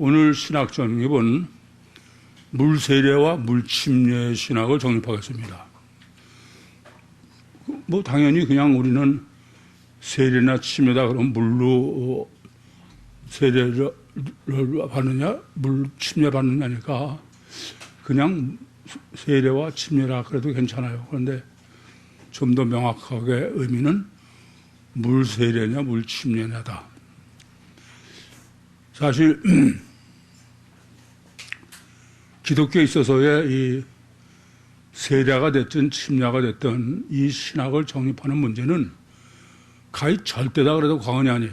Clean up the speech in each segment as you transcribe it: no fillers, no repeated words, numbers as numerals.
오늘 신학 정립은 물세례와 물침례 신학을 정립하겠습니다. 뭐 당연히 그냥 우리는 세례나 침례다 그러면 물로 세례를 받느냐 물 침례 받느냐니까 그냥 세례와 침례라 그래도 괜찮아요. 그런데 좀 더 명확하게 의미는 물세례냐 물침례냐다. 사실 기독교에 있어서의 이 세례가 됐든 침례가 됐든 이 신학을 정립하는 문제는 가히 절대다 그래도 과언이 아니에요.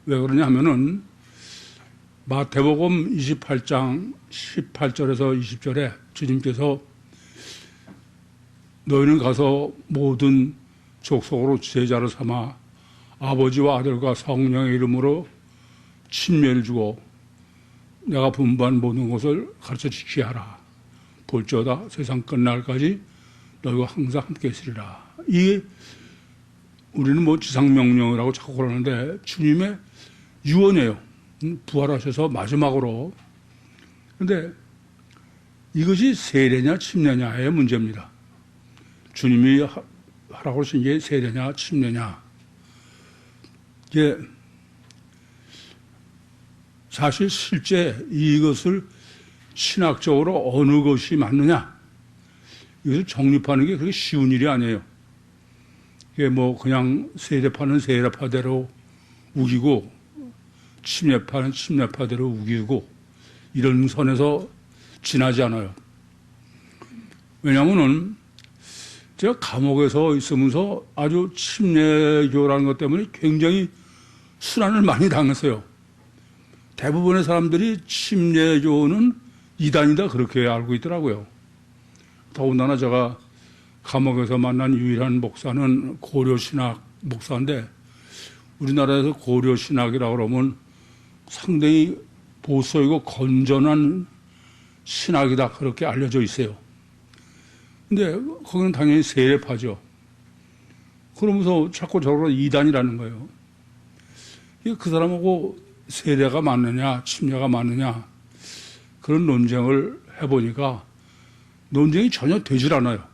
왜 그러냐 하면은 마태복음 28장 18절에서 20절에 주님께서 너희는 가서 모든 족속으로 제자를 삼아 아버지와 아들과 성령의 이름으로 침례를 주고 내가 분부한 모든 것을 가르쳐 지키게 하라. 볼지어다 세상 끝날까지 너희와 항상 함께 있으리라. 이게 우리는 뭐 지상명령이라고 자꾸 그러는데 주님의 유언이에요. 부활하셔서 마지막으로. 그런데 이것이 세례냐 침례냐의 문제입니다. 주님이 하라고 하신 게 세례냐 침례냐. 이게 사실 실제 이것을 신학적으로 어느 것이 맞느냐 이것을 정립하는 게 그렇게 쉬운 일이 아니에요. 이게 뭐 그냥 세례파는 세례파대로 우기고 침례파는 침례파대로 우기고 이런 선에서 지나지 않아요. 왜냐하면은 제가 감옥에서 있으면서 아주 침례교라는 것 때문에 굉장히 순환을 많이 당했어요. 대부분의 사람들이 침례교는 이단이다 그렇게 알고 있더라고요. 더군다나 제가 감옥에서 만난 유일한 목사는 고려신학 목사인데 우리나라에서 고려신학이라고 그러면 상당히 보수이고 건전한 신학이다 그렇게 알려져 있어요. 근데 거기는 당연히 세례파죠. 그러면서 자꾸 저러고 이단이라는 거예요. 그 사람하고 세례가 맞느냐 침례가 맞느냐 그런 논쟁을 해보니까 논쟁이 전혀 되질 않아요.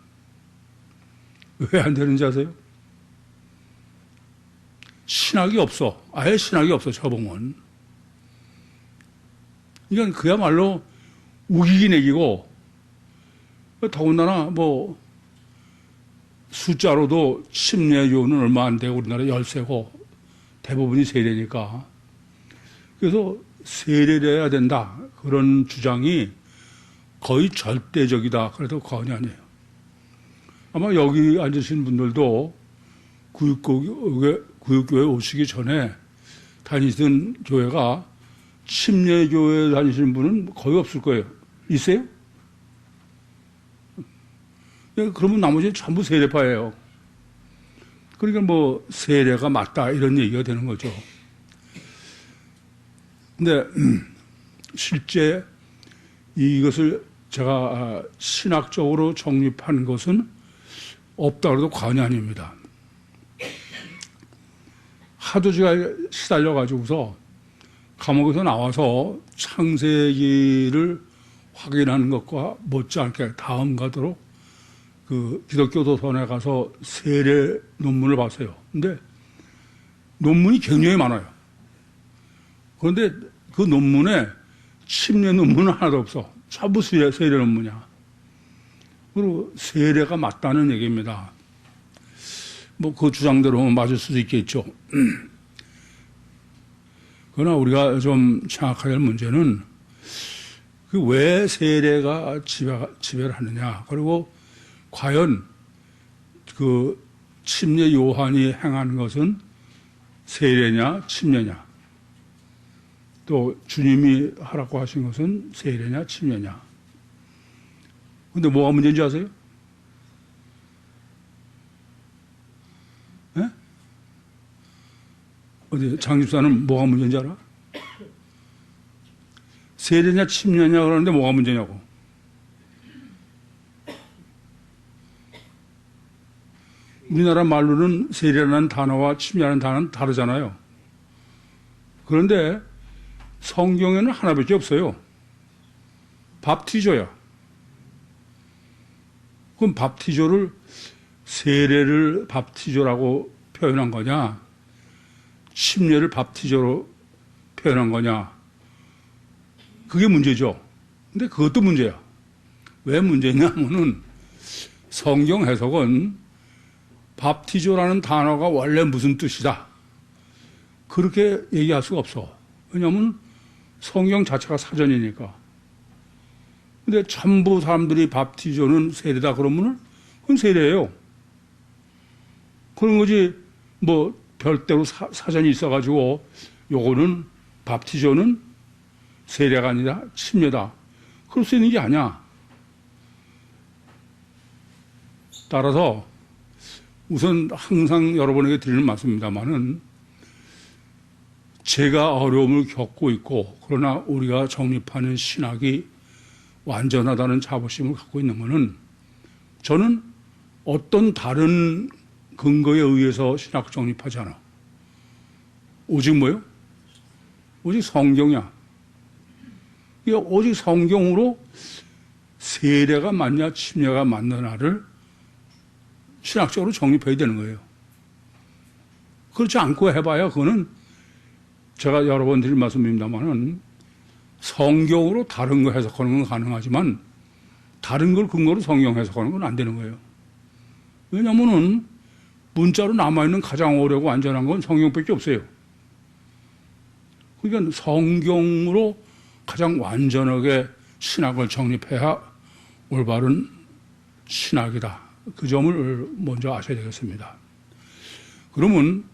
왜 안 되는지 아세요? 신학이 없어. 아예 신학이 없어 저봉은. 이건 그야말로 우기기 내기고 더군다나 뭐 숫자로도 침례교는 얼마 안 되고 우리나라 13고 대부분이 세례니까 그래서 세례를 해야 된다 그런 주장이 거의 절대적이다 그래도 과언이 아니에요. 아마 여기 앉으신 분들도 구육교회 오시기 전에 다니던 교회가 침례교회 다니시는 분은 거의 없을 거예요. 있어요? 그러면 나머지는 전부 세례파예요. 그러니까 뭐 세례가 맞다 이런 얘기가 되는 거죠. 근데 실제 이것을 제가 신학적으로 정립한 것은 없다 그래도 과언이 아닙니다. 하도 제가 시달려가지고서 감옥에서 나와서 창세기를 확인하는 것과 못지않게 다음 가도록 그 기독교 도서관에 가서 세례 논문을 봤어요. 근데 논문이 굉장히 많아요. 그런데 그 논문에 침례 논문은 하나도 없어. 전부 세례 논문이야. 그리고 세례가 맞다는 얘기입니다. 뭐 그 주장대로 맞을 수도 있겠죠. 그러나 우리가 좀 생각해야 할 문제는 그 왜 세례가 지배를 하느냐. 그리고 과연 그 침례 요한이 행한 것은 세례냐 침례냐. 또 주님이 하라고 하신 것은 세례냐 침례냐. 근데 뭐가 문제인지 아세요? 네? 어디 장집사는 뭐가 문제인지 알아? 세례냐 침례냐 그러는데 뭐가 문제냐고. 우리나라 말로는 세례라는 단어와 침례라는 단어는 다르잖아요. 그런데 성경에는 하나밖에 없어요. 밥티저야. 그럼 밥티저를 세례를 밥티저라고 표현한 거냐? 침례를 밥티저로 표현한 거냐? 그게 문제죠. 근데 그것도 문제야. 왜 문제냐면은 성경 해석은 밥티저라는 단어가 원래 무슨 뜻이다. 그렇게 얘기할 수가 없어. 왜냐하면 성경 자체가 사전이니까. 근데 전부 사람들이 밥티저는 세례다 그러면은 그건 세례예요. 그런 거지 뭐 별대로 사전이 있어가지고 요거는 밥티저는 세례가 아니라 침례다. 그럴 수 있는 게 아니야. 따라서 우선 항상 여러분에게 드리는 말씀입니다만은 제가 어려움을 겪고 있고 그러나 우리가 정립하는 신학이 완전하다는 자부심을 갖고 있는 것은 저는 어떤 다른 근거에 의해서 신학 정립하지 않아. 오직 뭐요? 오직 성경이야. 이게 오직 성경으로 세례가 맞냐 침례가 맞느냐를 신학적으로 정립해야 되는 거예요. 그렇지 않고 해봐야 그거는 제가 여러 번 드린 말씀입니다만은 성경으로 다른 거 해석하는 건 가능하지만 다른 걸 근거로 성경 해석하는 건 안 되는 거예요. 왜냐하면은 문자로 남아있는 가장 오래고 안전한 건 성경밖에 없어요. 그러니까 성경으로 가장 완전하게 신학을 정립해야 올바른 신학이다. 그 점을 먼저 아셔야 되겠습니다. 그러면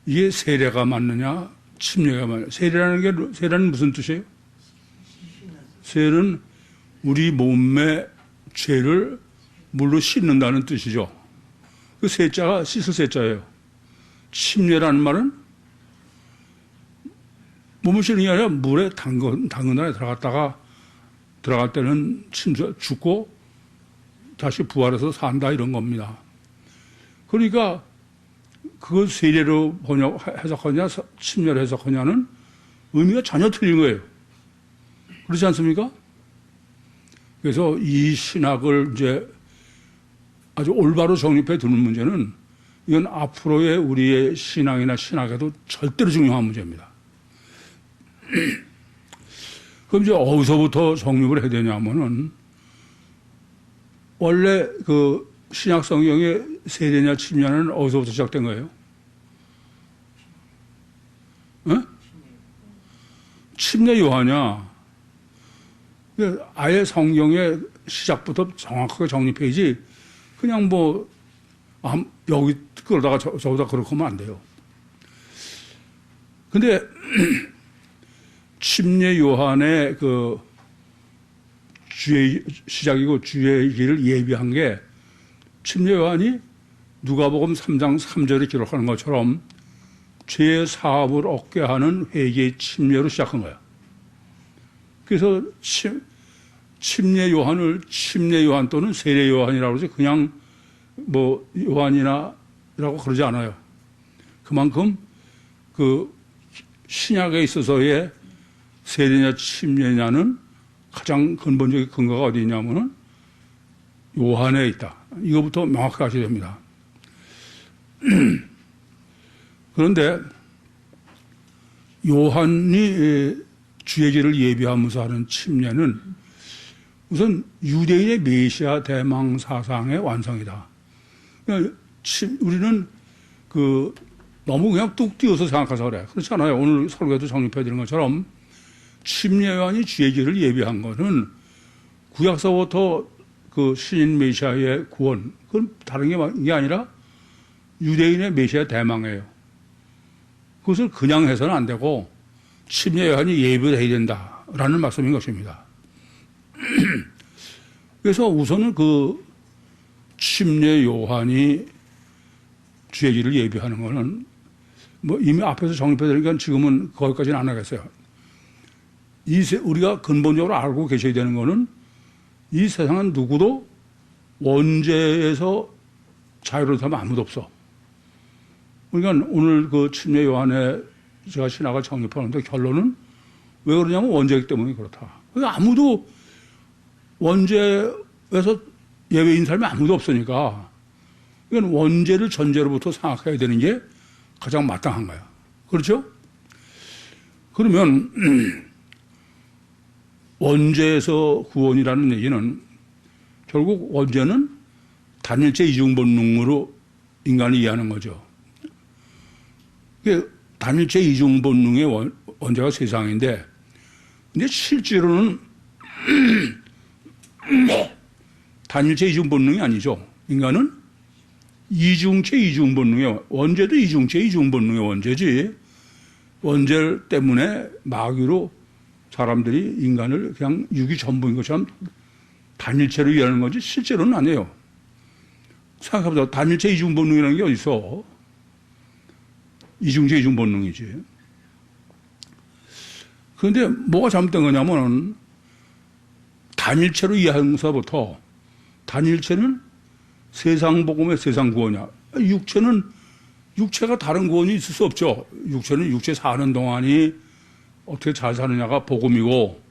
이게 세례가 맞느냐, 침례가 맞느냐. 세례는 무슨 뜻이에요? 세례는 우리 몸의 죄를 물로 씻는다는 뜻이죠. 그 세자가 씻을 세자예요. 침례라는 말은 몸을 씻는 게 아니라 물에 담근 안에 들어갈 때는 죽고 다시 부활해서 산다 이런 겁니다. 그러니까 그걸 세례로 해석하냐 침례로 해석하냐는 의미가 전혀 틀린 거예요. 그렇지 않습니까? 그래서 이 신학을 이제 아주 올바로 정립해 두는 문제는 이건 앞으로의 우리의 신앙이나 신학에도 절대로 중요한 문제입니다. 그럼 이제 어디서부터 정립을 해야 되냐면은 원래 그 신약 성경의 세례냐 침례는 어디서부터 시작된 거예요? 어? 침례 요한이야. 아예 성경의 시작부터 정확하게 정립해야지 그냥 뭐 여기 그러다가 저기다 그렇게 하면 안 돼요. 근데 침례 요한의 그 주의 시작이고 주의 길을 예비한 게 침례 요한이 누가복음 3장 3절에 기록하는 것처럼 죄의 사함을 얻게 하는 회개의 침례로 시작한 거야. 그래서 침례 요한을 침례 요한 또는 세례 요한이라고 그러지 그냥 뭐 요한이나라고 그러지 않아요. 그만큼 그 신약에 있어서의 세례냐 침례냐는 가장 근본적인 근거가 어디 있냐면은 요한에 있다. 이거부터 명확하게 하셔야 됩니다. 그런데 요한이 주의 길을 예비하면서 하는 침례는 우선 유대인의 메시아 대망 사상의 완성이다. 그러니까 우리는 그 너무 그냥 뚝 띄워서 생각해서 그래. 그렇지 않아요. 오늘 설교에도 정립해 드린 것처럼 침례 요한이 주의 길을 예비한 것은 구약서부터 그 신인 메시아의 구원, 그건 다른 게 아니라 유대인의 메시아 대망이에요. 그것을 그냥 해서는 안 되고 침례 요한이 예비를 해야 된다라는 말씀인 것입니다. 그래서 우선은 그 침례 요한이 주의 길을 예비하는 것은 뭐 이미 앞에서 정립해 드리니까 지금은 거기까지는 안 하겠어요. 우리가 근본적으로 알고 계셔야 되는 것은 이 세상은 누구도 원죄에서 자유로우면 아무도 없어. 그러니까 오늘 그 침례 요한에 제가 신학을 정립하는데 결론은 왜 그러냐면 원죄이기 때문에 그렇다. 아무도 원죄에서 예외인 사람이 아무도 없으니까 이건 원죄를 전제로부터 생각해야 되는 게 가장 마땅한 거야. 그렇죠? 그러면 원죄에서 구원이라는 얘기는 결국 원죄는 단일체 이중 본능으로 인간이 이해하는 거죠. 단일체 이중 본능의 원죄가 세상인데, 근데 실제로는 단일체 이중 본능이 아니죠. 인간은 이중체 이중 본능의 원죄도 이중체 이중 본능의 원죄지. 원죄 때문에 마귀로 사람들이 인간을 그냥 육이 전부인 것처럼 단일체로 이해하는 거지 실제로는 아니에요. 생각해보자. 단일체 이중 본능이라는 게 어디 있어? 이중체 이중 본능이지. 그런데 뭐가 잘못된 거냐면 단일체로 이해하면서부터 단일체는 세상 복음의 세상 구원이야. 육체가 다른 구원이 있을 수 없죠. 육체는 육체 사는 동안이 어떻게 잘 사느냐가 복음이고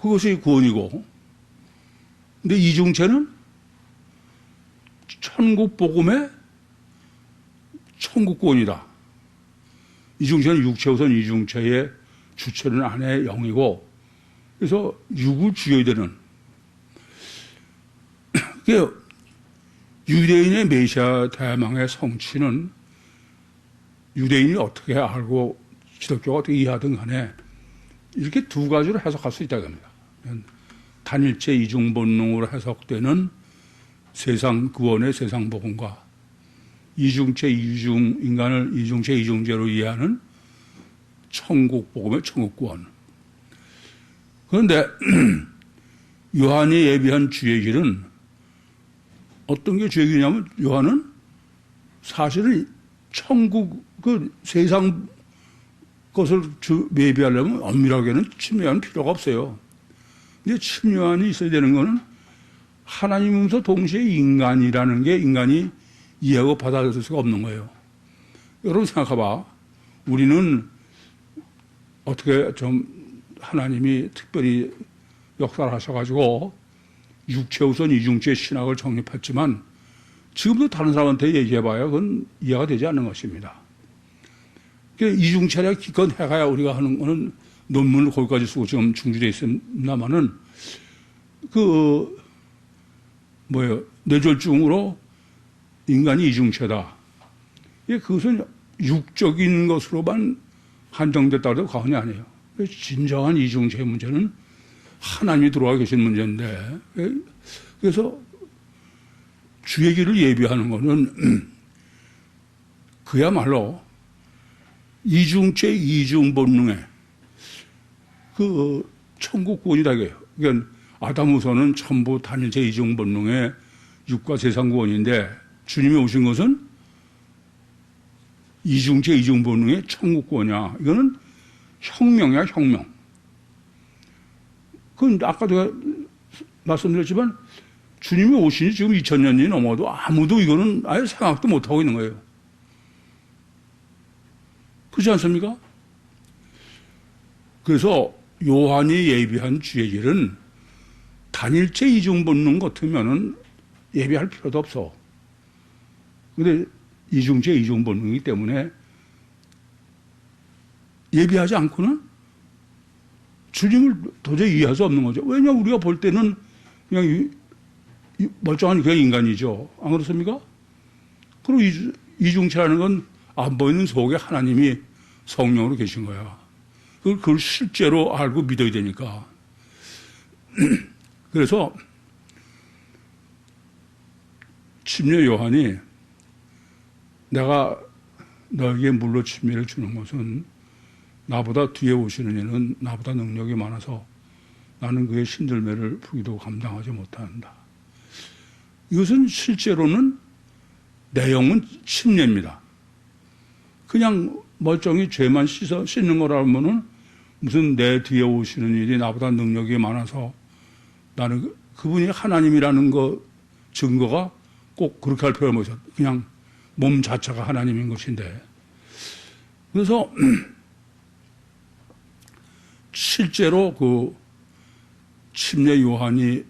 그것이 구원이고, 근데 이중체는 천국 복음의 천국 구원이다. 이중체는 육체 우선 이중체의 주체는 안의 영이고, 그래서 육을 죽여야 되는. 유대인의 메시아 대망의 성취는 유대인이 어떻게 알고 기독교가 어떻게 이해하든 간에 이렇게 두 가지로 해석할 수 있다고 합니다. 단일체 이중 본능으로 해석되는 세상 구원의 세상 복음과 이중체 이중 인간을 이중체 이중제로 이해하는 천국 복음의 천국 구원. 그런데 요한이 예비한 주의 길은 어떤 게 주의 길이냐면, 요한은 사실은 천국 그 세상 것을 예비하려면 엄밀하게는 침례하는 필요가 없어요. 근데 침례안이 있어야 되는 거는 하나님이면서 동시에 인간이라는 게 인간이 이해하고 받아들일 수가 없는 거예요. 여러분 생각해봐. 우리는 어떻게 좀 하나님이 특별히 역사를 하셔가지고 육체 우선 이중체 신학을 정립했지만 지금도 다른 사람한테 얘기해봐야 그건 이해가 되지 않는 것입니다. 이중체를 기껏 해가야 우리가 하는 거는 논문을 거기까지 쓰고 지금 중지되어 있습니다만은 뇌졸중으로 인간이 이중체다. 그것은 육적인 것으로만 한정됐다고 해도 과언이 아니에요. 진정한 이중체의 문제는 하나님이 들어와 계신 문제인데, 그래서 주의 길을 예비하는 것은 그야말로 이중체 이중 본능의 그 천국 구원이다 이거예요. 그러니까 아담 후손은 전부 단일체 이중 본능의 육과 세상 구원인데, 주님이 오신 것은 이중체 이중 본능의 천국 구원이야. 이거는 혁명이야, 혁명. 그건 아까도 제가 말씀드렸지만 주님이 오신 지 지금 2000년이 넘어도 아무도 이거는 아예 생각도 못하고 있는 거예요. 그렇지 않습니까? 그래서 요한이 예비한 주의 길은 단일체 이중 본능 같으면은 예비할 필요도 없어. 근데 이중체 이중 본능이기 때문에 예비하지 않고는 주님을 도저히 이해할 수 없는 거죠. 왜냐, 우리가 볼 때는 그냥 멀쩡한 그냥 인간이죠. 안 그렇습니까? 그리고 이중체라는 건 안 보이는 속에 하나님이 성령으로 계신 거야. 그걸 실제로 알고 믿어야 되니까. 그래서 침례 요한이 내가 너에게 물로 침례를 주는 것은 나보다 뒤에 오시는 이는 나보다 능력이 많아서 나는 그의 신들매를 부기도 감당하지 못한다. 이것은 실제로는 내용은 침례입니다. 그냥 멀쩡히 죄만 씻는 거라면은 무슨 내 뒤에 오시는 일이 나보다 능력이 많아서 나는 그분이 하나님이라는 거 증거가 꼭 그렇게 할 필요가 없어요. 그냥 몸 자체가 하나님인 것인데. 그래서 실제로 그 침례 요한이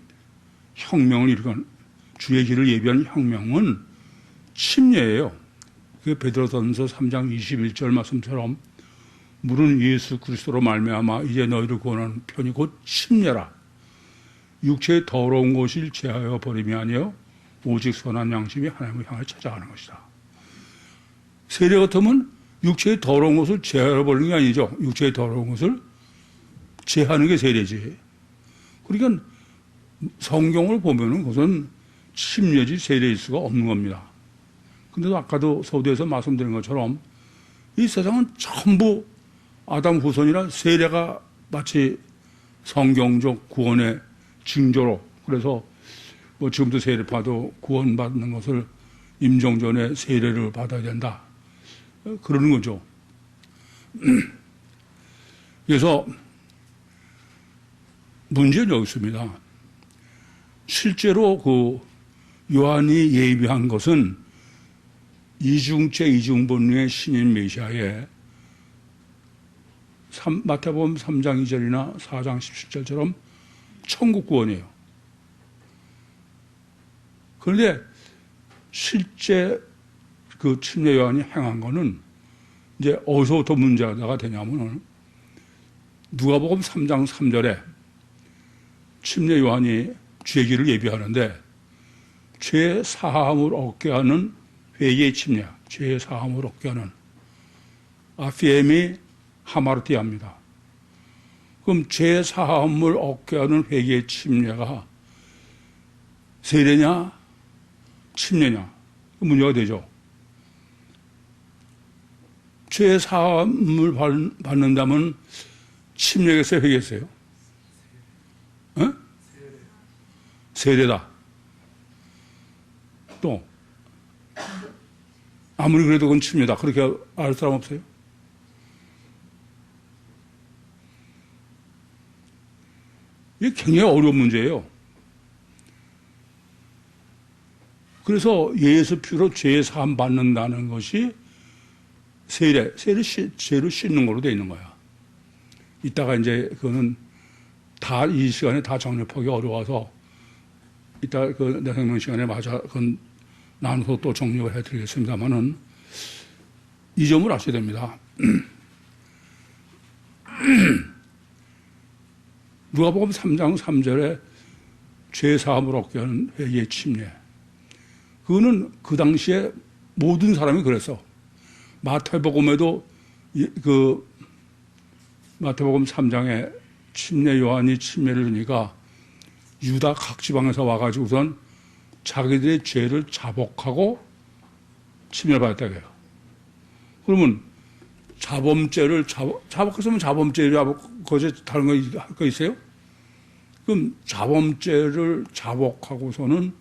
혁명을 일으킨 주의 길을 예비한 혁명은 침례예요. 그 베드로전서 3장 21절 말씀처럼 물은 예수 그리스도로 말미암아 이제 너희를 구원하는 편이 곧 침례라. 육체의 더러운 것을 제하여 버림이 아니요 오직 선한 양심이 하나님을 향해 찾아가는 것이다. 세례 같으면 육체의 더러운 것을 제하여 버리는 게 아니죠. 육체의 더러운 것을 제하는 게 세례지. 그러니까 성경을 보면은 그것은 침례지 세례일 수가 없는 겁니다. 근데도 아까도 서두에서 말씀드린 것처럼 이 세상은 전부 아담 후손이라 세례가 마치 성경적 구원의 징조로, 그래서 뭐 지금도 세례파도 구원받는 것을 임종 전에 세례를 받아야 된다, 그러는 거죠. 그래서 문제는 여기 있습니다. 실제로 그 요한이 예비한 것은 이중체 이중본류의 신인 메시아의 마태복음 3장 2절이나 4장 17절처럼 천국 구원이에요. 그런데 실제 그 침례 요한이 행한 거는 이제 어디서부터 문제가 되냐면은 누가복음 3장 3절에 침례 요한이 죄의 길을 예비하는데 죄 사함을 얻게 하는 회개의 침례, 죄 사함을 얻게 하는 아피엠이 하마르티아입니다. 그럼 죄 사함을 얻게 하는 회개의 침례가 세례냐 침례냐 문제가 되죠. 죄 사함을 받는다면 침례겠어요, 회개겠어요? 어? 세례다. 또 아무리 그래도 그건 침례다. 그렇게 알 사람 없어요? 이게 굉장히 어려운 문제예요. 그래서 예수 피로 죄 사함 받는다는 것이 세례를 씻는 걸로 되어 있는 거야. 이따가 이제 그거는 다 이 시간에 다 정립하기 어려워서 이따 그 내 생명 시간에 맞아 그건 나눠서 또 정립을 해드리겠습니다만은 이 점을 아셔야 됩니다. 누가복음 3장 3절에 죄 사함을 얻게 하는 회개의 침례. 그거는 그 당시에 모든 사람이 그랬어. 마태복음에도 그 마태복음 3장에 침례 요한이 침례를 주니까 유다 각 지방에서 와가지고선 자기들의 죄를 자복하고 침례를 받았다고 해요. 그러면 자범죄를 자복했으면 자범죄를 거기에 다른 거 있어요? 그럼 자범죄를 자복하고서는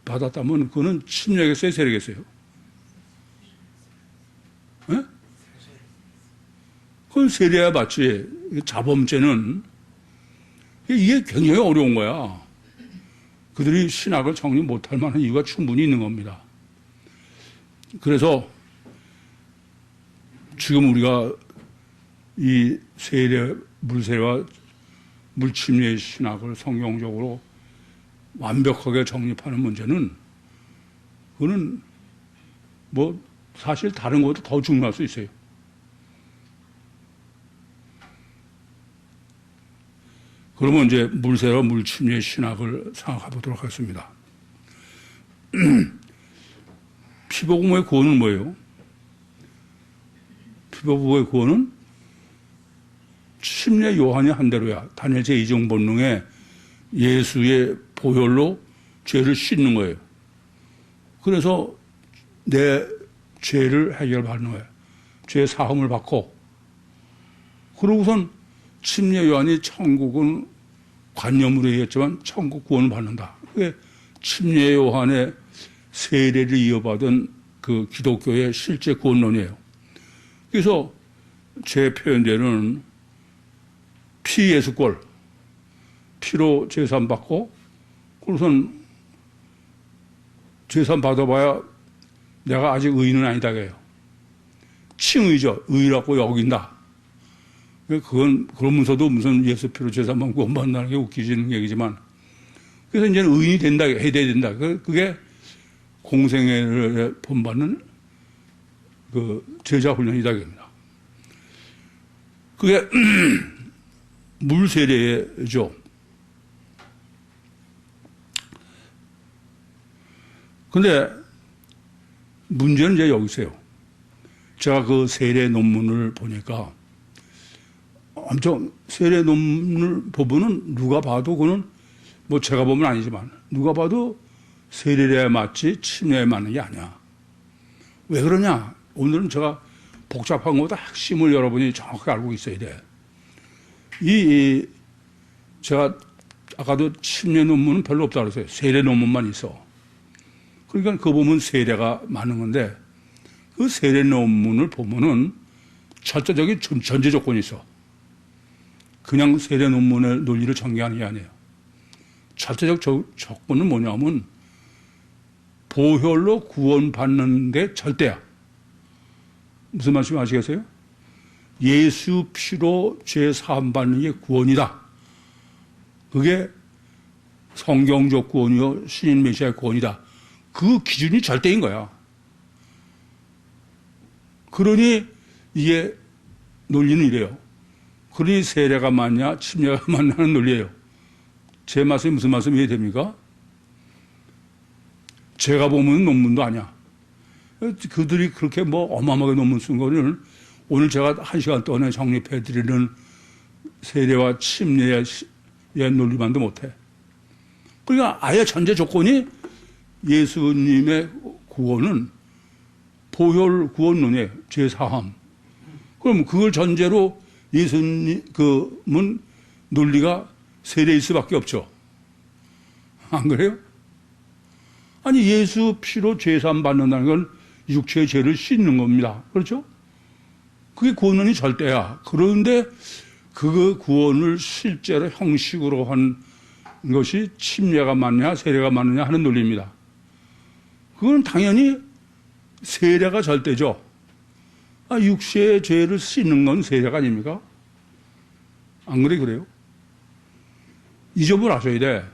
받았다면 그거는 침례겠어요, 세례겠어요? 예? 그건 세례야 맞지. 자범죄는 이게 굉장히 어려운 거야. 그들이 신학을 정리 못할 만한 이유가 충분히 있는 겁니다. 그래서 지금 우리가 이 세례, 물세례와 물침례의 신학을 성경적으로 완벽하게 정립하는 문제는 그거는 뭐 사실 다른 것도 더 중요할 수 있어요. 그러면 이제 물세례와 물침례의 신학을 생각해 보도록 하겠습니다. 피복음의 구원은 뭐예요? 피복음의 구원은 침례 요한이 한 대로야. 다니엘 제2종 본능에 예수의 보혈로 죄를 씻는 거예요. 그래서 내 죄를 해결받는 거예요. 죄 사함을 받고. 그러고선 침례 요한이 천국은 관념으로 얘기했지만 천국 구원을 받는다. 그게 침례 요한의 세례를 이어받은 그 기독교의 실제 구원론이에요. 그래서 제 표현대로는 피 예수꼴, 피로 제산 받고, 그래서는 제산 받아봐야 내가 아직 의인은 아니다. 그래요. 칭의죠. 의라고 여긴다. 그건, 그러면서도 무슨 예수 피로 제사만 구원받는다는 게 웃기지는 얘기지만, 그래서 이제는 의인이 된다, 해야 된다. 그게 공생애를 본받는 그 제자 훈련이다, 이겁니다. 그게 물세례죠. 근데 문제는 이제 여기 있어요. 제가 그 세례 논문을 보니까 엄청 세례 논문을 보면은 누가 봐도 그는 뭐 제가 보면 아니지만 누가 봐도 세례에 맞지 침례에 맞는 게 아니야. 왜 그러냐? 오늘은 제가 복잡한 것보다 핵심을 여러분이 정확하게 알고 있어야 돼. 제가 아까도 침례 논문은 별로 없다고 그랬어요. 세례 논문만 있어. 그러니까 그거 보면 세례가 많은 건데 그 세례 논문을 보면은 절대적인 전제 조건이 있어. 그냥 세례 논문의 논리를 전개하는 게 아니에요. 절대적 조건은 뭐냐면 보혈로 구원받는 게 절대야. 무슨 말씀 아시겠어요? 예수 피로 죄 사함 받는 게 구원이다. 그게 성경적 구원이요 신인 메시아의 구원이다. 그 기준이 절대인 거야. 그러니 이게 논리는 이래요. 그러니 세례가 맞냐 침례가 맞냐는 논리예요. 제 말씀이 무슨 말씀이 이해됩니까? 제가 보면 논문도 아니야. 그들이 그렇게 뭐 어마어마하게 논문 쓴 거는 오늘 제가 1시간 동안에 정립해드리는 세례와 침례의 논리만도 못해. 그러니까 아예 전제 조건이 예수님의 구원은 보혈 구원론이에요. 죄사함. 그럼 그걸 전제로 예수님, 논리가 세례일 수밖에 없죠. 안 그래요? 아니, 예수 피로 죄사함 받는다는 건 육체의 죄를 씻는 겁니다. 그렇죠? 그게 구원론이 절대야. 그런데 그 구원을 실제로 형식으로 한 것이 침례가 맞냐, 세례가 맞느냐 하는 논리입니다. 그건 당연히 세례가 절대죠. 육체의 죄를 씻는 건 세례가 아닙니까? 안 그래, 그래요? 이 점을 아셔야 돼.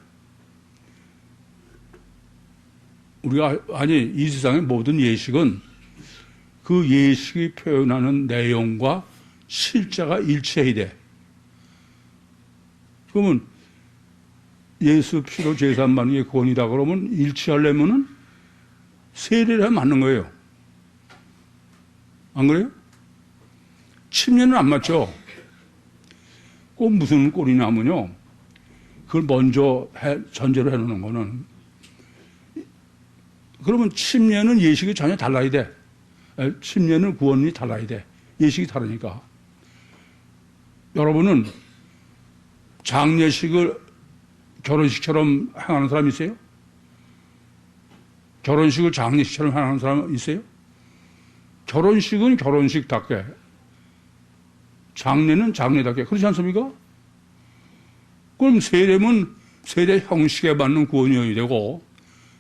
우리가, 이 세상의 모든 예식은 그 예식이 표현하는 내용과 실제가 일치해야 돼. 그러면 예수 피로 제사함 받는 게 구원이다 그러면 일치하려면은 세례를 맞는 거예요. 안 그래요? 침례는 안 맞죠? 꼭 무슨 꼴이냐면요. 그걸 먼저 전제로 해놓는 거는 그러면 침례는 예식이 전혀 달라야 돼. 침례는 구원이 달라야 돼. 예식이 다르니까. 여러분은 장례식을 결혼식처럼 행하는 사람 있어요? 결혼식을 장례식처럼 행하는 사람 있어요? 결혼식은 결혼식답게, 장례는 장례답게. 그렇지 않습니까? 그럼 세례는 세례 형식에 맞는 구원이어야 되고,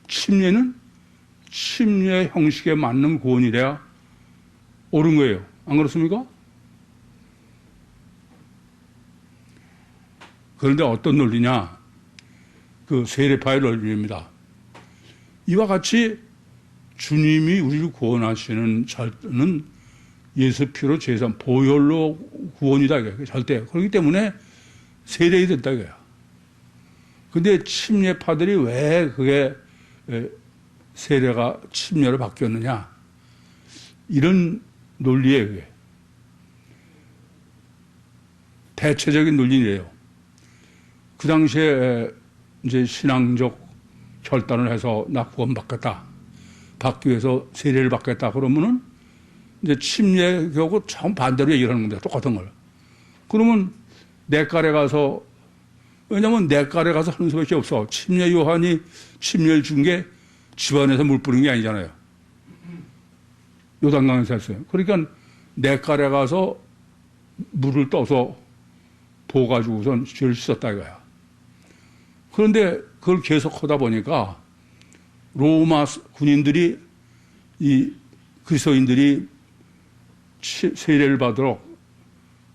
침례는 침례 형식에 맞는 구원이 돼야 옳은 거예요. 안 그렇습니까? 그런데 어떤 논리냐? 그 세례파의 논리입니다. 이와 같이 주님이 우리를 구원하시는 절대는 예수 피로 제사 보혈로 구원이다 이거예요. 절대. 그렇기 때문에 세례가 된다 이거야. 근데 침례파들이 왜 그게 세례가 침례로 바뀌었느냐? 이런 논리예요, 그게. 대체적인 논리예요. 그 당시에 이제 신앙적 결단을 해서 나 구원받겠다. 받기 위해서 세례를 받겠다. 그러면은 이제 침례하고 정반대로 얘기를 하는 건데, 똑같은 걸. 그러면 냇가에 가서, 왜냐면 냇가에 가서 하는 수밖에 없어. 침례 요한이 침례를 준 게 집안에서 물 뿌린 게 아니잖아요. 요단강에서 했어요. 그러니까 냇가에 가서 물을 떠서 부어가지고선 죄를 씻었다 이거야. 그런데 그걸 계속 하다 보니까 로마 군인들이 이 그리스도인들이 세례를 받으러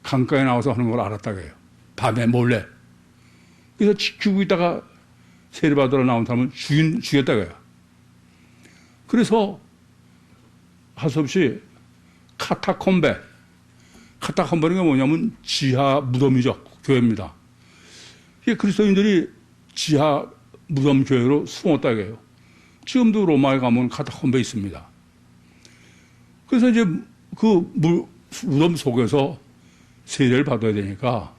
강가에 나와서 하는 걸 알았다고 해요. 밤에 몰래. 그래서 지키고 있다가 세례받으러 나온 사람은 죽였다고 해요. 그래서 할 수 없이 카타콤베는 뭐냐면 지하 무덤이죠. 교회입니다. 그리스도인들이 지하 무덤 교회로 숨었다고 해요. 지금도 로마에 가면 카타콤베 있습니다. 그래서 이제 그 무덤 속에서 세례를 받아야 되니까,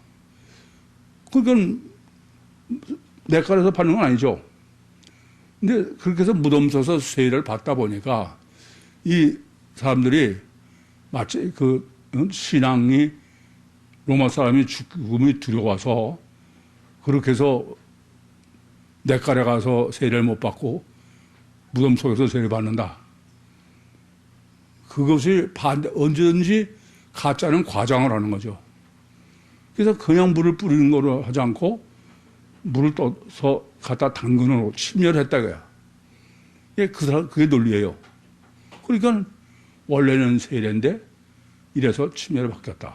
그건 내과에서 받는 건 아니죠. 근데 그렇게 해서 무덤 속에서 세례를 받다 보니까 이 사람들이 마치 그 신앙이 로마 사람이 죽음이 두려워서 그렇게 해서 내과에 가서 세례를 못 받고 무덤 속에서 세례를 받는다. 그것이 언제든지 가짜는 과장을 하는 거죠. 그래서 그냥 물을 뿌리는 거로 하지 않고 물을 떠서 갖다 담그는 침례를 했다고요. 그게 논리예요. 그러니까 원래는 세례인데 이래서 침례를 받겠다.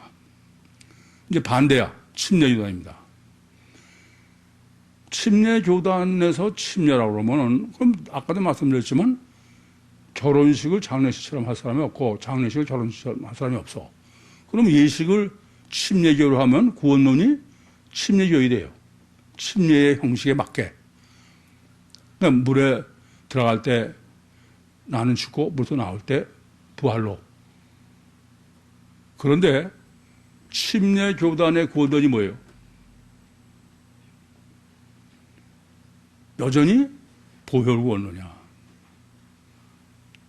이제 반대야. 침례교단입니다. 침례교단에서 침례라고 그러면은, 그럼 아까도 말씀드렸지만 결혼식을 장례식처럼 할 사람이 없고 장례식을 결혼식처럼 할 사람이 없어. 그럼 예식을 침례교로 하면 구원론이 침례교이 돼요. 침례의 형식에 맞게. 그러니까 물에 들어갈 때 나는 죽고 물에서 나올 때 부활로. 그런데 침례교단의 구원론이 뭐예요? 여전히 보혈구원론이야.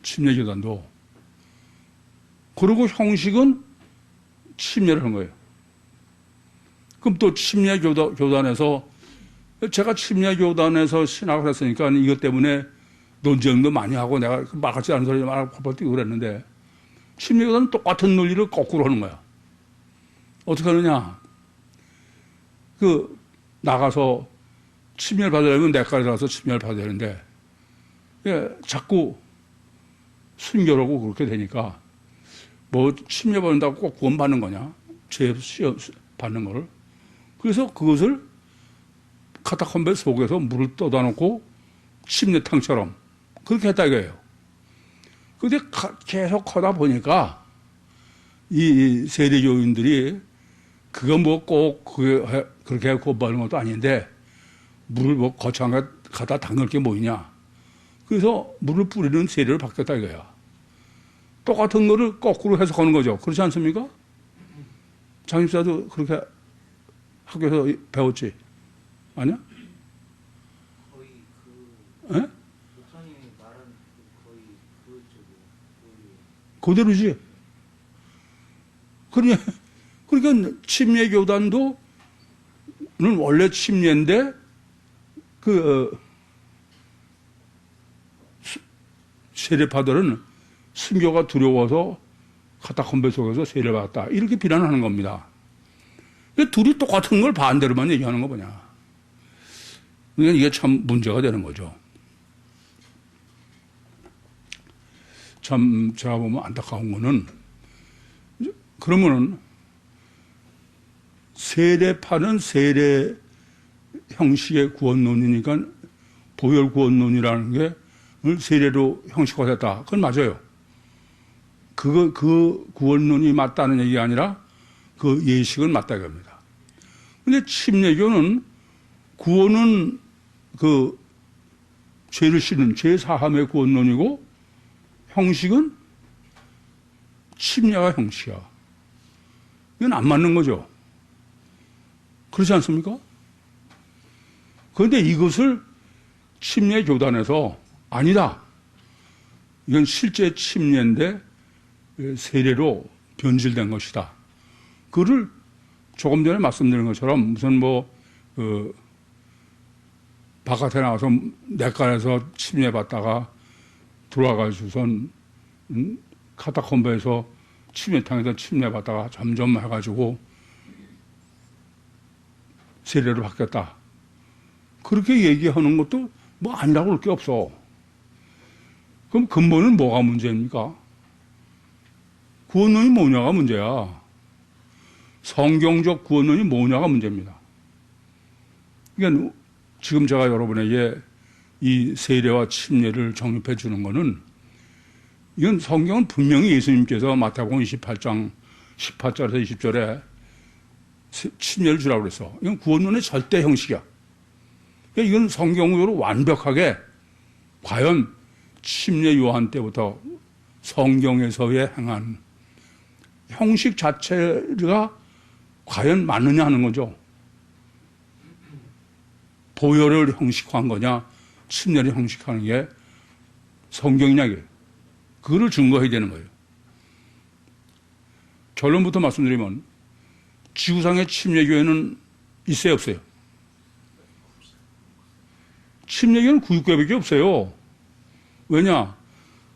침례교단도. 그리고 형식은 침례를 한 거예요. 그럼 또 침례교단에서, 제가 침례교단에서 신학을 했으니까 이것 때문에 논쟁도 많이 하고 내가 말같지 않은 소리 말하고 펄펄 뛰고 그랬는데, 침례교단은 똑같은 논리를 거꾸로 하는 거야. 어떻게 하느냐? 나가서 침례를 받으려면 내과에 가서 침례를 받아야 되는데, 자꾸 순교라고 그렇게 되니까, 뭐 침례 받는다고 꼭 구원 받는 거냐? 죄 받는 거를. 그래서 그것을 카타콤베 속에서 물을 떠다 놓고 침례탕처럼 그렇게 했다 이거예요. 그런데 계속 하다 보니까 이 세례교인들이 그거 뭐 꼭 그렇게 구원받는 것도 아닌데 물을 뭐 거창하게 갖다 담글 게 뭐냐. 그래서 물을 뿌리는 세례를 받겠다 이거야. 똑같은 거를 거꾸로 해석하는 거죠. 그렇지 않습니까? 장입사도 그렇게 학교에서 배웠지? 아니야? 거의 예? 목사님이 말한 거의 그대로지. 그러니까 침례교단도 원래 침례인데 세례파들은 순교가 두려워서 카타콤베 속에서 세례를 받았다. 이렇게 비난하는 겁니다. 둘이 똑같은 걸 반대로만 얘기하는 거 뭐냐. 그러니까 이게 참 문제가 되는 거죠. 참 제가 보면 안타까운 거는, 그러면은 세례파는 세례 형식의 구원론이니까 보혈 구원론이라는 게 세례로 형식화됐다. 그건 맞아요. 그 구원론이 맞다는 얘기가 아니라 그 예식은 맞다 이겁니다. 근데 침례교는 구원은 죄를 씻는 죄 사함의 구원론이고 형식은 침례가 형식이야. 이건 안 맞는 거죠. 그렇지 않습니까? 그런데 이것을 침례교단에서 아니다. 이건 실제 침례인데 세례로 변질된 것이다. 그를 조금 전에 말씀드린 것처럼 무슨 바깥에 나와서 내과에서 침례받다가 들어와가지고선 카타콤베에서 침례탕에서 침례받다가 점점 해가지고 세례를 받겠다. 그렇게 얘기하는 것도 뭐 아니라고 그럴 게 없어. 그럼 근본은 뭐가 문제입니까? 구원론이 뭐냐가 문제야. 성경적 구원론이 뭐냐가 문제입니다. 그러니까 지금 제가 여러분에게 이 세례와 침례를 정립해 주는 것은 이건 성경은 분명히 예수님께서 마태복음 28장 18절에서 20절에 침례를 주라고 그랬어. 이건 구원론의 절대 형식이야. 그러니까 이건 성경으로 완벽하게 과연 침례 요한 때부터 성경에서의 행한 형식 자체가 과연 맞느냐 하는 거죠. 보혈을 형식화한 거냐, 침례를 형식화하는 게 성경이냐, 이게. 그거를 증거해야 되는 거예요. 결론부터 말씀드리면, 지구상의 침례교회는 있어요, 없어요? 침례교회는 구육교회밖에 없어요. 왜냐?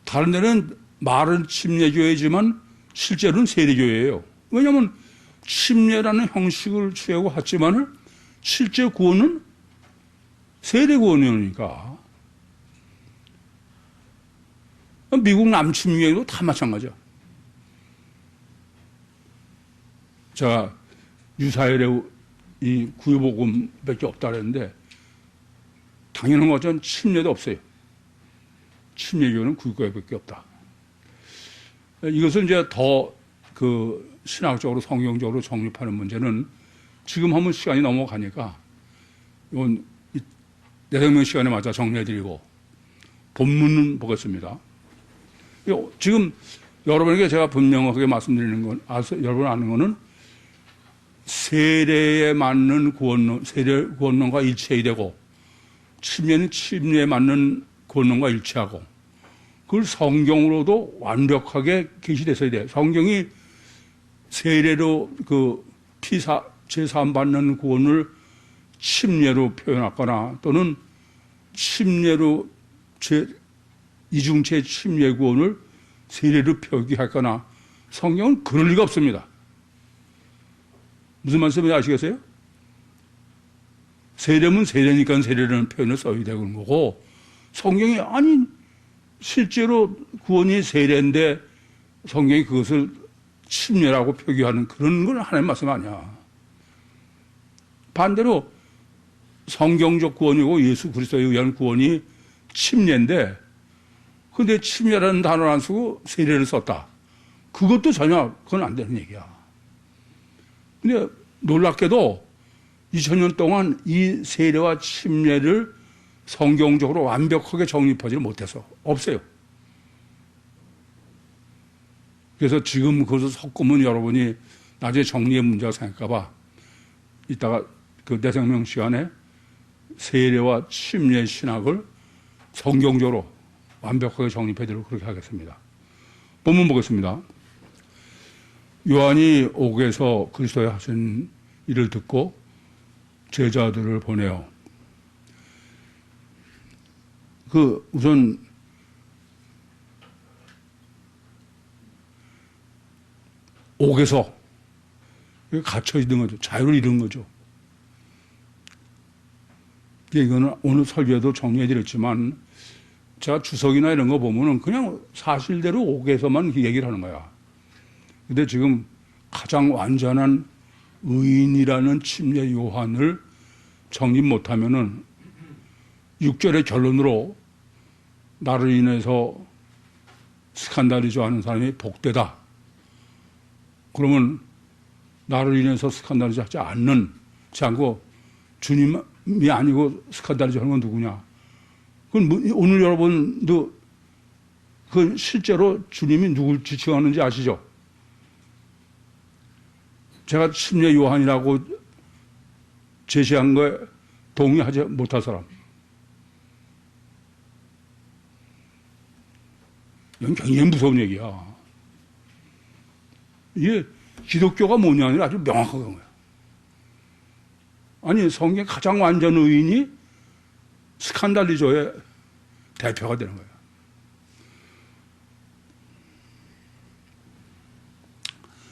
다른 데는 말은 침례교회지만 실제로는 세례교회예요. 왜냐하면 침례라는 형식을 취하고 하지만 실제 구원은 세례구원이니까. 미국 남침교회도 다 마찬가지야. 제가 유사일의 이 구유복음밖에 없다 그랬는데 당연한 것처럼 침례도 없어요. 침례교회는 구유교회밖에 없다. 이것을 이제 더 그 신학적으로 성경적으로 정립하는 문제는 지금 한번 시간이 넘어가니까 이건 내생명 시간에 맞아 정리해드리고 본문은 보겠습니다. 지금 여러분에게 제가 분명하게 말씀드리는 건, 여러분 아는 거는 세례에 맞는 구원론, 세례 구원론과 일치해야 되고 침례는 침례에 맞는 구원론과 일치하고 그걸 성경으로도 완벽하게 계시됐어야 돼. 성경이 세례로 그 제사함 받는 구원을 침례로 표현하거나 또는 침례로 이중체 침례 구원을 세례로 표기하거나 성경은 그럴 리가 없습니다. 무슨 말씀인지 아시겠어요? 세례면 세례니까 세례라는 표현을 써야 되는 거고 성경이 아니 실제로 구원이 세례인데 성경이 그것을 침례라고 표기하는 그런 건 하나님 말씀 아니야. 반대로 성경적 구원이고 예수 그리스도에 의한 구원이 침례인데 근데 침례라는 단어를 안 쓰고 세례를 썼다. 그것도 전혀 그건 안 되는 얘기야. 근데 놀랍게도 2000년 동안 이 세례와 침례를 성경적으로 완벽하게 정립하지 못해서 없어요. 그래서 지금 그것을 섞으면 여러분이 나중에 정리의 문제가 생길까봐 이따가 그 내생명 시간에 세례와 침례 신학을 성경적으로 완벽하게 정립해드리도록 그렇게 하겠습니다. 본문 보겠습니다. 요한이 옥에서 그리스도의 하신 일을 듣고 제자들을 보내요. 우선 옥에서 갇혀 있는 거죠. 자유를 잃은 거죠. 이거는 오늘 설교에도 정리해 드렸지만 제가 주석이나 이런 거 보면은 그냥 사실대로 옥에서만 얘기를 하는 거야. 근데 지금 가장 완전한 의인이라는 침례 요한을 정립 못하면은 6절의 결론으로 나를 인해서 스칸달리죠 하는 사람이 복되다. 그러면 나를 인해서 스칸달리지 하지 않고 주님이 아니고 스칸달리지 하는 건 누구냐? 그건 오늘 여러분도 그 실제로 주님이 누굴 지칭하는지 아시죠? 제가 침례 요한이라고 제시한 거에 동의하지 못할 사람. 이건 굉장히 무서운 얘기야. 이게 기독교가 뭐냐는 아주 명확한 거예요. 아니, 성경 가장 완전 의인이 스칸달리조의 대표가 되는 거예요.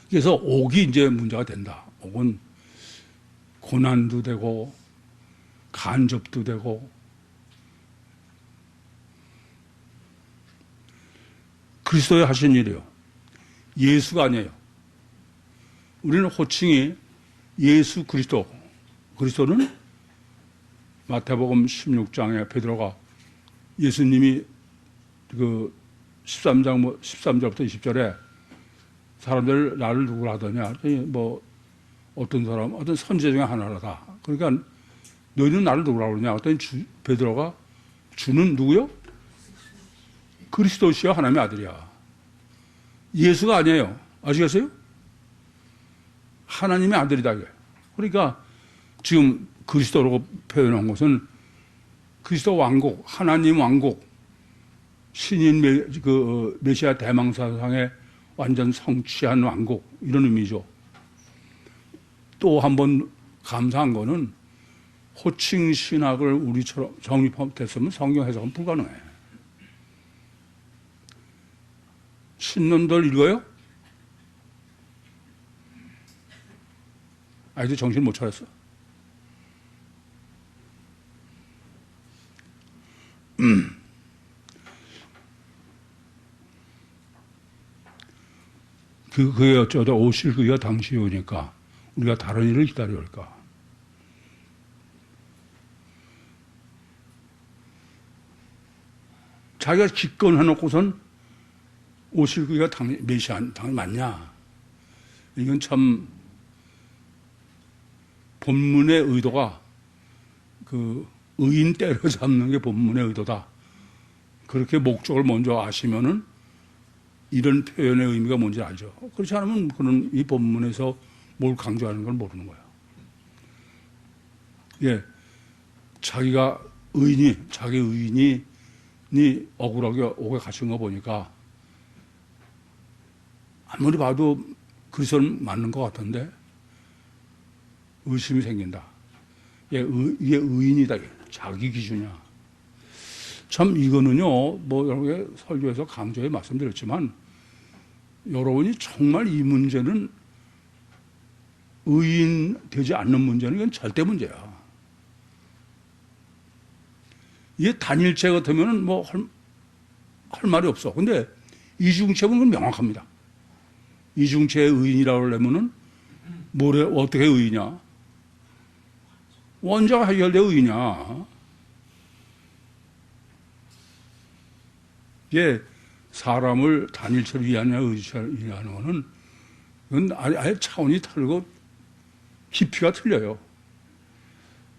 그래서 옥이 이제 문제가 된다. 옥은 고난도 되고 간접도 되고 그리스도의 하신 일이에요. 예수가 아니에요. 우리는 호칭이 예수 그리스도. 그리스도는 마태복음 16장에 베드로가 예수님이 그 13절부터 20절에 사람들 나를 누구라 하더냐. 뭐 어떤 사람, 어떤 선지 중에 하나라다. 그러니까 너희는 나를 누구라 그러냐. 어떤 베드로가 주는 누구요? 그리스도시여 하나님의 아들이야. 예수가 아니에요. 아시겠어요? 하나님의 아들이다. 그러니까 지금 그리스도로 표현한 것은 그리스도 왕국, 하나님 왕국, 신인 메시아 대망사상의 완전 성취한 왕국, 이런 의미죠. 또 한 번 감사한 거는 호칭 신학을 우리처럼 정립했으면 성경 해석은 불가능해. 신론들 읽어요? 아직도 정신 못 차렸어. 그게 어쩌다 오실 그가 당시 오니까 우리가 다른 일을 기다려 올까? 자기가 기권해놓고선 오실 그가 메시아 당연히 맞냐? 이건 참 본문의 의도가 그 의인 때려잡는 게 본문의 의도다. 그렇게 목적을 먼저 아시면은 이런 표현의 의미가 뭔지 알죠. 그렇지 않으면 그는 이 본문에서 뭘 강조하는 걸 모르는 거예요. 예, 자기가 자기 의인이 억울하게 오게 갇힌 거 보니까 아무리 봐도 그리스도는 맞는 것 같은데 의심이 생긴다. 이게 의인이다. 자기 기준이야. 참 이거는요, 뭐 여러 개 설교에서 강조해 말씀드렸지만 여러분이 정말 이 문제는 의인 되지 않는 문제는 이건 절대 문제야. 이게 단일체 같으면은 뭐 할 말이 없어. 근데 이중체는 건 명확합니다. 이중체의 의인이라고 하려면은 어떻게 의인이냐? 원자가 해결돼 의인이야. 이게 사람을 단일체로 이해하냐, 의체로 이해하는 거는 이건 아예 차원이 다르고 깊이가 틀려요.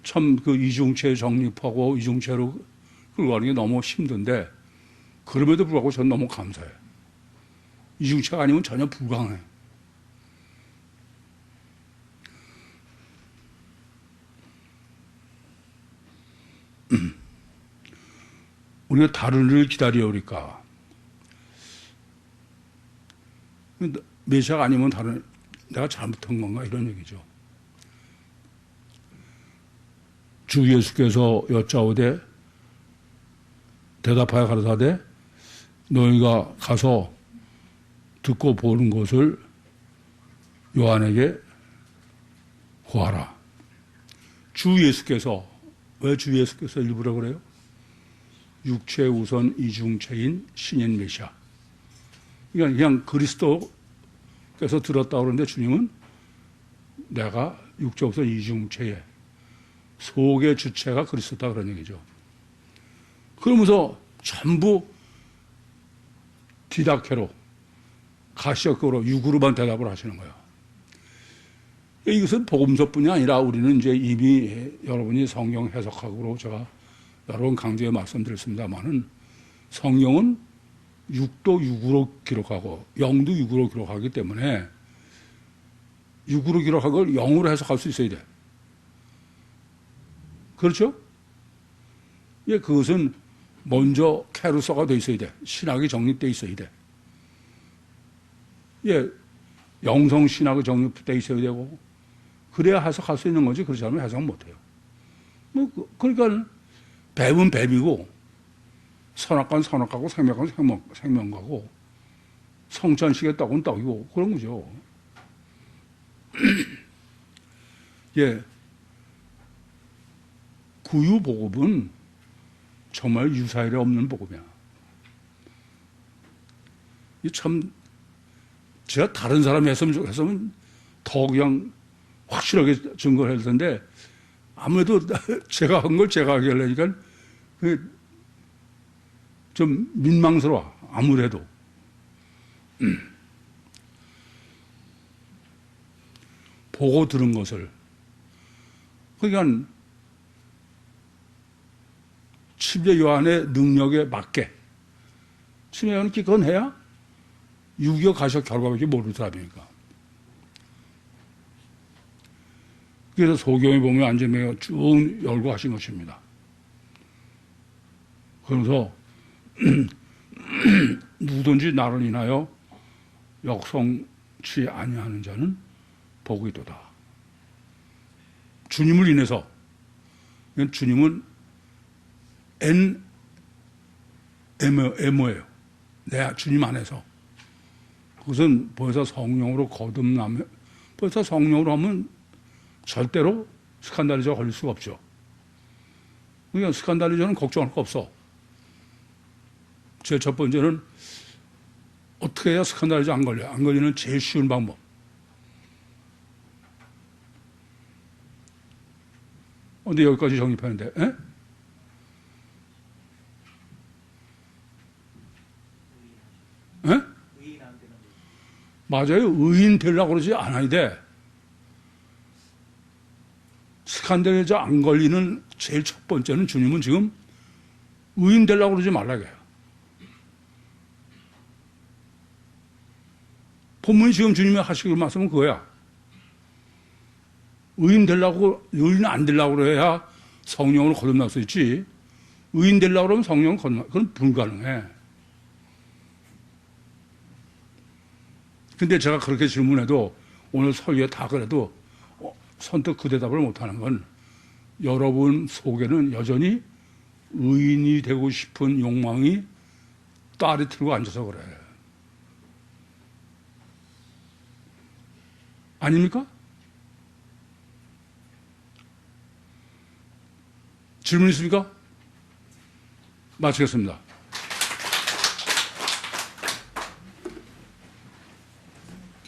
참 그 이중체 정립하고 이중체로 끌고 가는 게 너무 힘든데 그럼에도 불구하고 저는 너무 감사해요. 이중체가 아니면 전혀 불가능해. 우리가 다른 일을 기다려 오니까 메시아가 아니면 내가 잘못한 건가 이런 얘기죠. 주 예수께서 여짜오되 대답하여 가라사대 너희가 가서 듣고 보는 것을 요한에게 구하라. 주 예수께서, 왜 주 예수께서 일부러 그래요? 육체 우선 이중체인 신인 메시아. 그냥 그리스도께서 들었다고 그러는데 주님은 내가 육체 우선 이중체의 속의 주체가 그리스도다 그런 얘기죠. 그러면서 전부 디다케로 가시적으로 육으로만 대답을 하시는 거예요. 이것은 복음서뿐이 아니라 우리는 이제 이미 여러분이 성경 해석학으로 제가 여러 번 강조해 말씀드렸습니다만은 성경은 육도 육으로 기록하고 영도 육으로 기록하기 때문에 육으로 기록한 걸 영으로 해석할 수 있어야 돼. 그렇죠? 예, 그것은 먼저 캐루서가 돼 있어야 돼. 신학이 정립돼 있어야 돼. 예, 영성 신학이 정립돼 있어야 되고 그래야 해석할 수 있는 거지. 그렇지 않으면 해석 못 해요. 그러니까 뱀은 뱀이고 선악과는 선악과고 생명과는 생명과고 성찬식의 떡은 떡이고 그런 거죠. 예, 구유복음은 정말 유사일에 없는 복음이야. 이 참 제가 다른 사람이 했으면 더 그냥 확실하게 증거를 해야 텐데 아무래도 제가 한 걸 제가 하게 하려니까 좀 민망스러워. 아무래도. 보고 들은 것을. 그러니까 침례 요한의 능력에 맞게 침례 요한이 그건 해야 6.25 가셔 결과밖에 모르더랍니까. 그래서 소경에 보면 안전명이 쭉 열고 하신 것입니다. 그래서 누구든지 나를 인하여 역성치 아니하는 자는 복이 있도다. 주님을 인해서, 주님은 에모예요. 내 주님 안에서. 그것은 벌써 성령으로 거듭나면, 벌써 성령으로 하면 절대로 스칸달리저가 걸릴 수가 없죠. 그러니까 스칸달리저는 걱정할 거 없어. 제일 첫 번째는 어떻게 해야 스칸달리저 안 걸려? 안 걸리는 제일 쉬운 방법. 근데 여기까지 정립하는데, 에? 에? 의인 안 되는 거. 맞아요. 의인 되려고 그러지 않아야 돼. 스칸달리저 안 걸리는 제일 첫 번째는 주님은 지금 의인 되려고 그러지 말라고 해요. 본문이 지금 주님이 하시길 말씀은 그거야. 의인 안 되려고 그래야 성령으로 거듭날 수 있지. 의인 되려고 그러면 성령을 거듭나, 그건 불가능해. 근데 제가 그렇게 질문해도 오늘 설교에 다 그래도 선뜻 그 대답을 못하는 건 여러분 속에는 여전히 의인이 되고 싶은 욕망이 딸이 틀고 앉아서 그래. 아닙니까? 질문 있습니까? 마치겠습니다.